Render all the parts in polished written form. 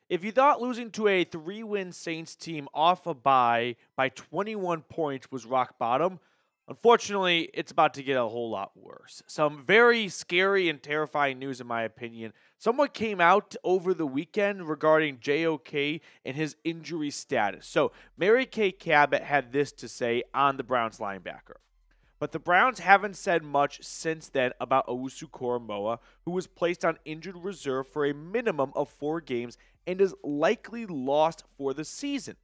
If you thought losing to a 3-win Saints team off a bye by 21 points was rock bottom, unfortunately, it's about to get a whole lot worse. Some very scary and terrifying news, in my opinion. Someone came out over the weekend regarding JOK and his injury status. So, Mary Kay Cabot had this to say on the Browns linebacker. But the Browns haven't said much since then about Owusu-Koramoah, who was placed on injured reserve for a minimum of 4 games and is likely lost for the season.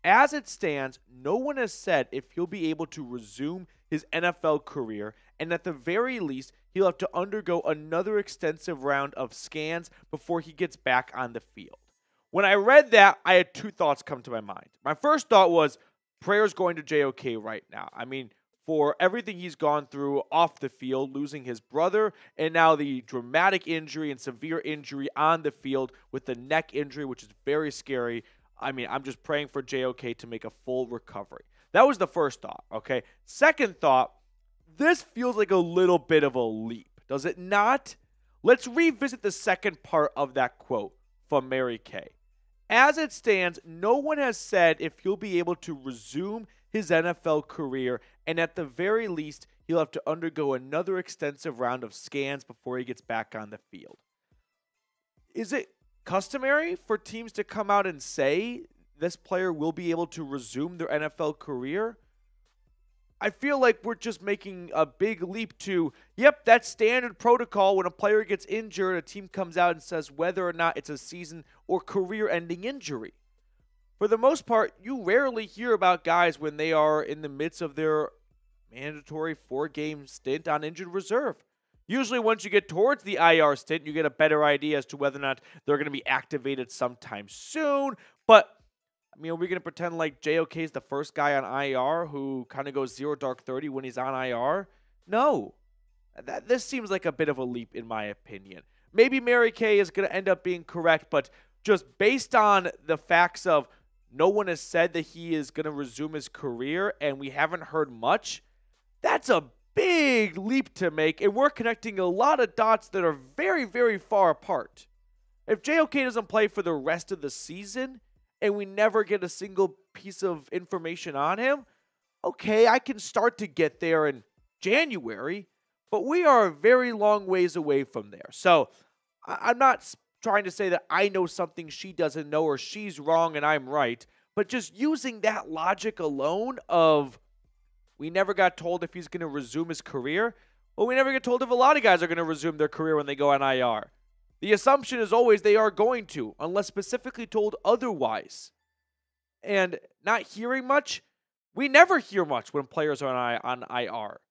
As it stands, no one has said if he'll be able to resume his NFL career, and at the very least, he'll have to undergo another extensive round of scans before he gets back on the field. When I read that, I had 2 thoughts come to my mind. My first thought was, prayers going to JOK right now. I mean, for everything he's gone through off the field, losing his brother, and now the dramatic injury and severe injury on the field with the neck injury, which is very scary. I mean, I'm just praying for JOK to make a full recovery. That was the first thought, okay? Second thought, this feels like a little bit of a leap, does it not? Let's revisit the second part of that quote from Mary Kay. As it stands, no one has said if he'll be able to resume his NFL career, and at the very least, he'll have to undergo another extensive round of scans before he gets back on the field. Is it customary for teams to come out and say this player will be able to resume their NFL career? I feel like we're just making a big leap to, yep, that's standard protocol. When a player gets injured, a team comes out and says whether or not it's a season or career-ending injury. For the most part, you rarely hear about guys when they are in the midst of their mandatory 4-game stint on injured reserve. Usually once you get towards the IR stint, you get a better idea as to whether or not they're going to be activated sometime soon. But, I mean, are we going to pretend like JOK is the first guy on IR who kind of goes 0 dark 30 when he's on IR? No. This seems like a bit of a leap in my opinion. Maybe Mary Kay is going to end up being correct, but just based on the facts of no one has said that he is going to resume his career, and we haven't heard much. That's a big leap to make, and we're connecting a lot of dots that are very, very far apart. If JOK doesn't play for the rest of the season, and we never get a single piece of information on him, okay, I can start to get there in January, but we are a very long ways away from there. So I'm not trying to say that I know something she doesn't know or she's wrong and I'm right, but just using that logic alone of we never got told if he's going to resume his career. Well, we never get told if a lot of guys are going to resume their career when they go on IR. The assumption is always they are going to, unless specifically told otherwise. And not hearing much, we never hear much when players are on IR.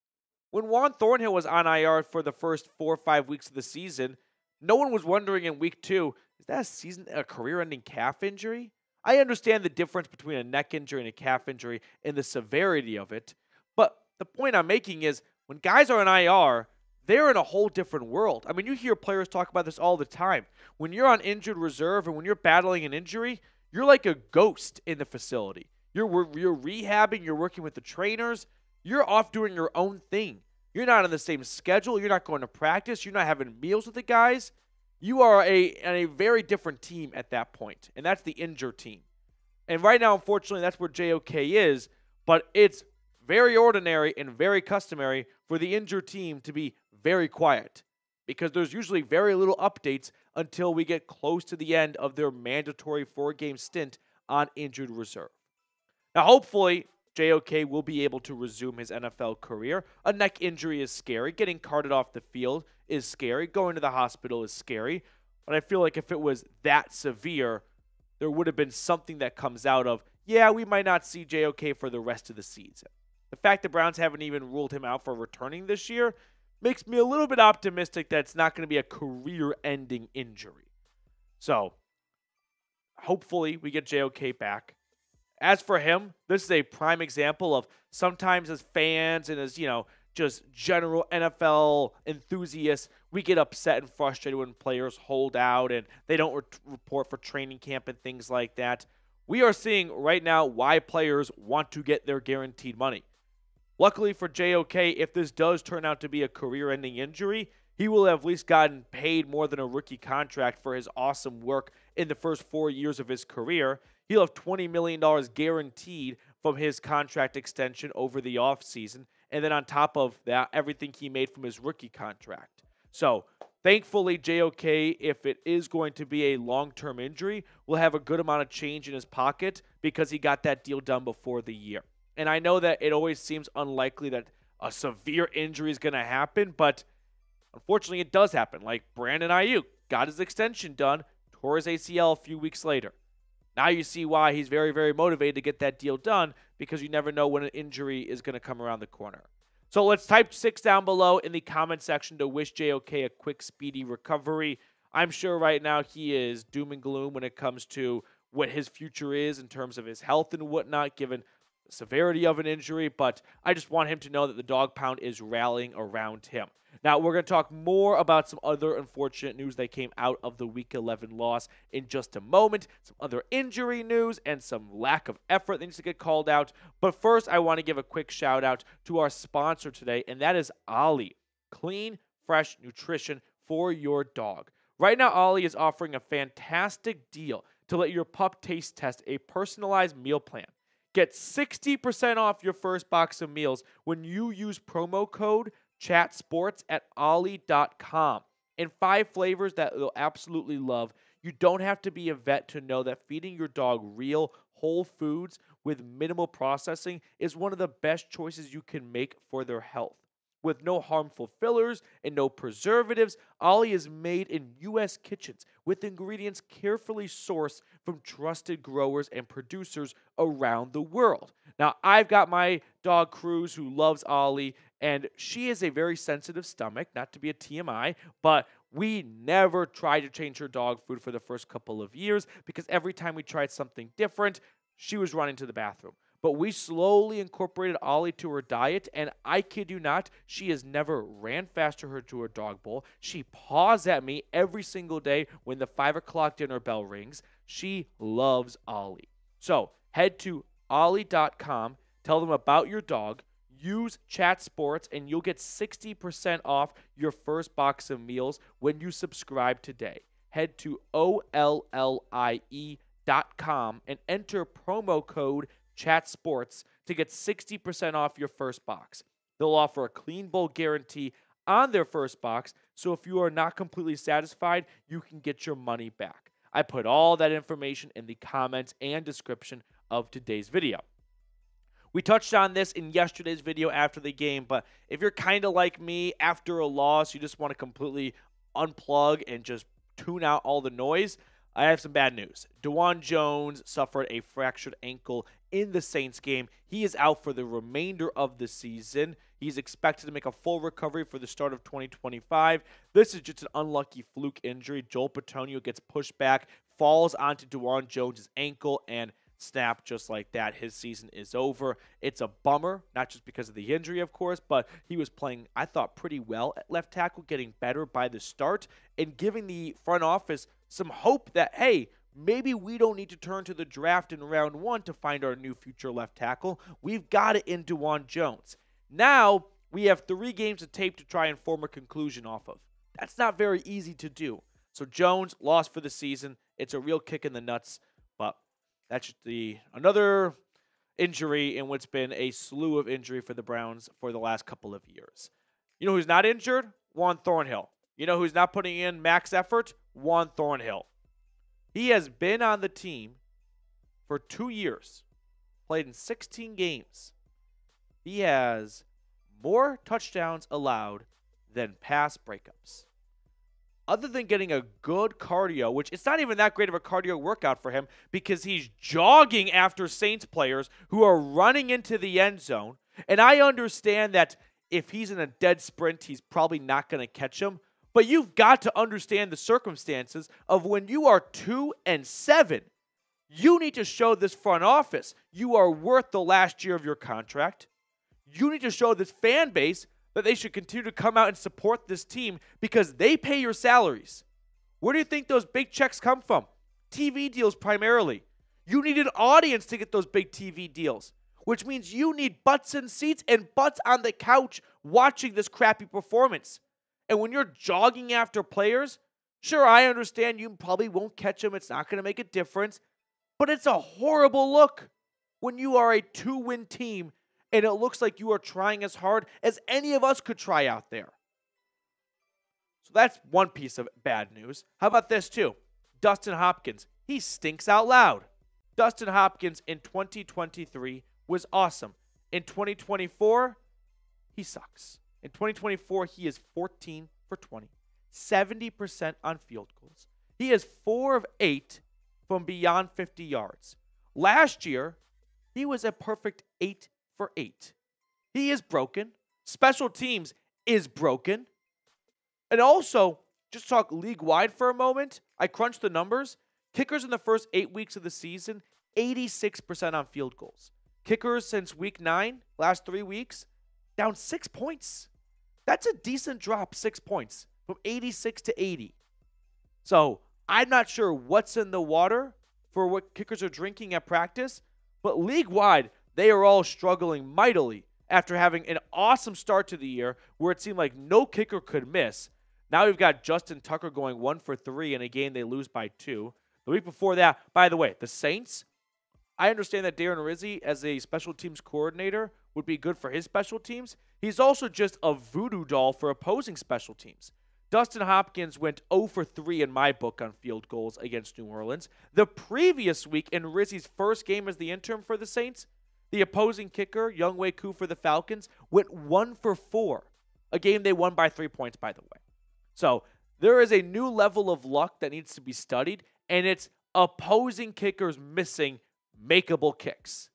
When Juan Thornhill was on IR for the first 4 or 5 weeks of the season, no one was wondering in week 2, is that a career-ending calf injury? I understand the difference between a neck injury and a calf injury and the severity of it. But the point I'm making is when guys are on IR, they're in a whole different world. I mean, you hear players talk about this all the time. When you're on injured reserve and when you're battling an injury, you're like a ghost in the facility. You're rehabbing, you're working with the trainers, you're off doing your own thing. You're not on the same schedule. You're not going to practice. You're not having meals with the guys. You are a very different team at that point, and that's the injured team. And right now, unfortunately, that's where JOK is, but it's very ordinary and very customary for the injured team to be very quiet because there's usually very little updates until we get close to the end of their mandatory 4-game stint on injured reserve. Now, hopefully, JOK will be able to resume his NFL career. A neck injury is scary. Getting carted off the field is scary. Going to the hospital is scary. But I feel like if it was that severe, there would have been something that comes out of, yeah, we might not see JOK for the rest of the season. The fact the Browns haven't even ruled him out for returning this year makes me a little bit optimistic that it's not going to be a career-ending injury. So, hopefully we get JOK back. As for him, this is a prime example of sometimes as fans and as, just general NFL enthusiasts, we get upset and frustrated when players hold out and they don't report for training camp and things like that. We are seeing right now why players want to get their guaranteed money. Luckily for JOK, if this does turn out to be a career-ending injury, he will have at least gotten paid more than a rookie contract for his awesome work in the first 4 years of his career. He'll have $20 million guaranteed from his contract extension over the offseason. And then on top of that, everything he made from his rookie contract. So thankfully, JOK, if it is going to be a long-term injury, will have a good amount of change in his pocket because he got that deal done before the year. And I know that it always seems unlikely that a severe injury is going to happen, but unfortunately it does happen. Like Brandon Ayuk got his extension done, tore his ACL a few weeks later. Now you see why he's very, very motivated to get that deal done, because you never know when an injury is going to come around the corner. So let's type 6 down below in the comment section to wish JOK a quick, speedy recovery. I'm sure right now he is doom and gloom when it comes to what his future is in terms of his health and whatnot, given the severity of an injury. But I just want him to know that the dog pound is rallying around him. Now, we're going to talk more about some other unfortunate news that came out of the Week 11 loss in just a moment, some other injury news, and some lack of effort that needs to get called out. But first, I want to give a quick shout-out to our sponsor today, and that is Ollie, clean, fresh nutrition for your dog. Right now, Ollie is offering a fantastic deal to let your pup taste test a personalized meal plan. Get 60% off your first box of meals when you use promo code ChatSports at ollie.com. In 5 flavors that they'll absolutely love. You don't have to be a vet to know that feeding your dog real, whole foods with minimal processing is one of the best choices you can make for their health. With no harmful fillers and no preservatives, Ollie is made in U.S. kitchens with ingredients carefully sourced from trusted growers and producers around the world. Now, I've got my dog Cruz who loves Ollie, and she has a very sensitive stomach, not to be a TMI, but we never tried to change her dog food for the first couple of years because every time we tried something different, she was running to the bathroom. But we slowly incorporated Ollie to her diet, and I kid you not, she has never ran faster to her dog bowl. She paws at me every single day when the 5 o'clock dinner bell rings. She loves Ollie. So head to ollie.com, tell them about your dog, use ChatSports, and you'll get 60% off your first box of meals when you subscribe today. Head to ollie.com and enter promo code ChatSports to get 60% off your first box. They'll offer a clean bowl guarantee on their first box, so if you are not completely satisfied, you can get your money back. I put all that information in the comments and description of today's video. We touched on this in yesterday's video after the game, but if you're kind of like me, after a loss, you just want to completely unplug and just tune out all the noise, I have some bad news. Dawand Jones suffered a fractured ankle in the Saints game. He is out for the remainder of the season. He's expected to make a full recovery for the start of 2025. This is just an unlucky fluke injury. Joel Bitonio gets pushed back, falls onto Dawand Jones' ankle, and snap just like that. His season is over. It's a bummer, not just because of the injury, of course, but he was playing, I thought, pretty well at left tackle, getting better by the start, and giving the front office some hope that, hey, maybe we don't need to turn to the draft in round 1 to find our new future left tackle. We've got it in Dawand Jones. Now, we have 3 games of tape to try and form a conclusion off of. That's not very easy to do. So Jones lost for the season. It's a real kick in the nuts, but that's just another injury in what's been a slew of injury for the Browns for the last couple of years. You know who's not injured? Juan Thornhill. You know who's not putting in max effort? Juan Thornhill. He has been on the team for 2 years, played in 16 games. He has more touchdowns allowed than pass breakups. Other than getting a good cardio, which it's not even that great of a cardio workout for him because he's jogging after Saints players who are running into the end zone. And I understand that if he's in a dead sprint, he's probably not going to catch him. But you've got to understand the circumstances of when you are 2-7. You need to show this front office you are worth the last year of your contract. You need to show this fan base that they should continue to come out and support this team because they pay your salaries. Where do you think those big checks come from? TV deals primarily. You need an audience to get those big TV deals, which means you need butts in seats and butts on the couch watching this crappy performance. And when you're jogging after players, Sure, I understand you probably won't catch him. It's not going to make a difference. But it's a horrible look when you are a 2-win team and it looks like you are trying as hard as any of us could try out there. So that's one piece of bad news. How about this too? Dustin Hopkins. He stinks out loud. Dustin Hopkins in 2023 was awesome. In 2024, he sucks. In 2024, he is 14 for 20, 70% on field goals. He is 4 of 8 from beyond 50 yards. Last year, he was a perfect 8 for 8. He is broken. Special teams is broken. And also, just talk league-wide for a moment. I crunched the numbers. Kickers in the first 8 weeks of the season, 86% on field goals. Kickers since week 9, last 3 weeks, down 6 points. That's a decent drop, 6 points, from 86 to 80. So I'm not sure what's in the water for what kickers are drinking at practice, but league-wide, they are all struggling mightily after having an awesome start to the year where it seemed like no kicker could miss. Now we've got Justin Tucker going 1 for 3 in a game they lose by 2. The week before that, by the way, the Saints, I understand that Darren Rizzi, as a special teams coordinator, would be good for his special teams. He's also just a voodoo doll for opposing special teams. Dustin Hopkins went 0 for 3 in my book on field goals against New Orleans. The previous week, in Rizzi's first game as the interim for the Saints, the opposing kicker, Younghoe Koo for the Falcons, went 1 for 4, a game they won by 3 points, by the way. So there is a new level of luck that needs to be studied, and it's opposing kickers missing makeable kicks.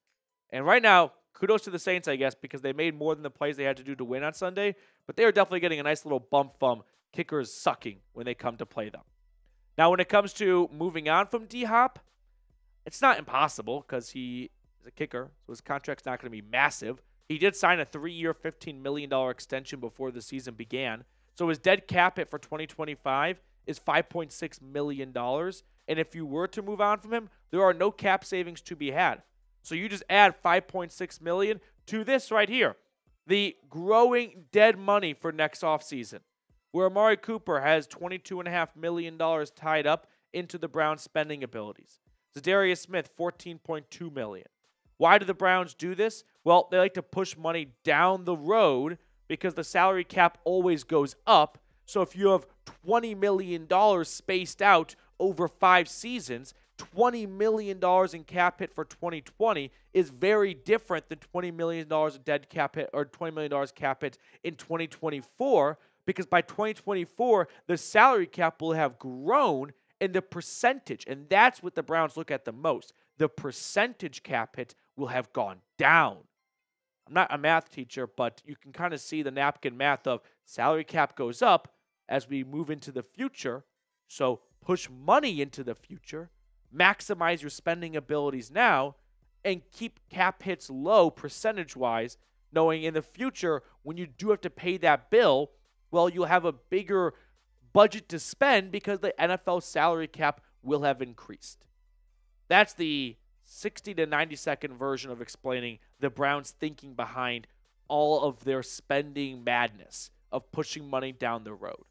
And right now, kudos to the Saints, I guess, because they made more than the plays they had to do to win on Sunday, but they are definitely getting a nice little bump from kickers sucking when they come to play them. Now, when it comes to moving on from D-Hop, it's not impossible because he is a kicker, so his contract's not going to be massive. He did sign a 3-year, $15 million extension before the season began, so his dead cap hit for 2025 is $5.6 million. And if you were to move on from him, there are no cap savings to be had. So you just add $5.6 million to this right here, the growing dead money for next offseason, where Amari Cooper has $22.5 million tied up into the Browns' spending abilities. Zadarius Smith, $14.2 million. Why do the Browns do this? Well, they like to push money down the road because the salary cap always goes up. So if you have $20 million spaced out over 5 seasons, $20 million in cap hit for 2020 is very different than $20 million of dead cap hit or $20 million cap hit in 2024, because by 2024, the salary cap will have grown in the percentage, and that's what the Browns look at the most. The percentage cap hit will have gone down. I'm not a math teacher, but you can kind of see the napkin math of salary cap goes up as we move into the future. So push money into the future, maximize your spending abilities now, and keep cap hits low percentage-wise, knowing in the future when you do have to pay that bill, well, you'll have a bigger budget to spend because the NFL salary cap will have increased. That's the 60 to 90-second version of explaining the Browns' thinking behind all of their spending madness of pushing money down the road.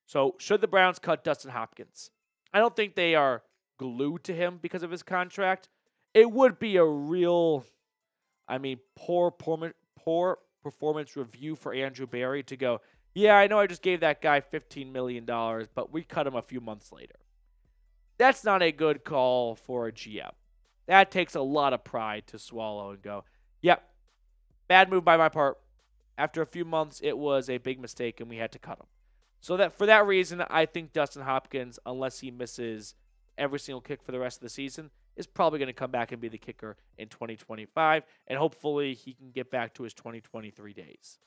So should the Browns cut Dustin Hopkins? I don't think they are glued to him because of his contract. It would be a real, poor performance review for Andrew Berry to go, yeah, I know I just gave that guy $15 million, but we cut him a few months later. That's not a good call for a GM. That takes a lot of pride to swallow and go, yep, bad move by my part. After a few months, it was a big mistake and we had to cut him. So that for that reason, I think Dustin Hopkins, unless he misses every single kick for the rest of the season, is probably going to come back and be the kicker in 2025, and hopefully he can get back to his 2023 days.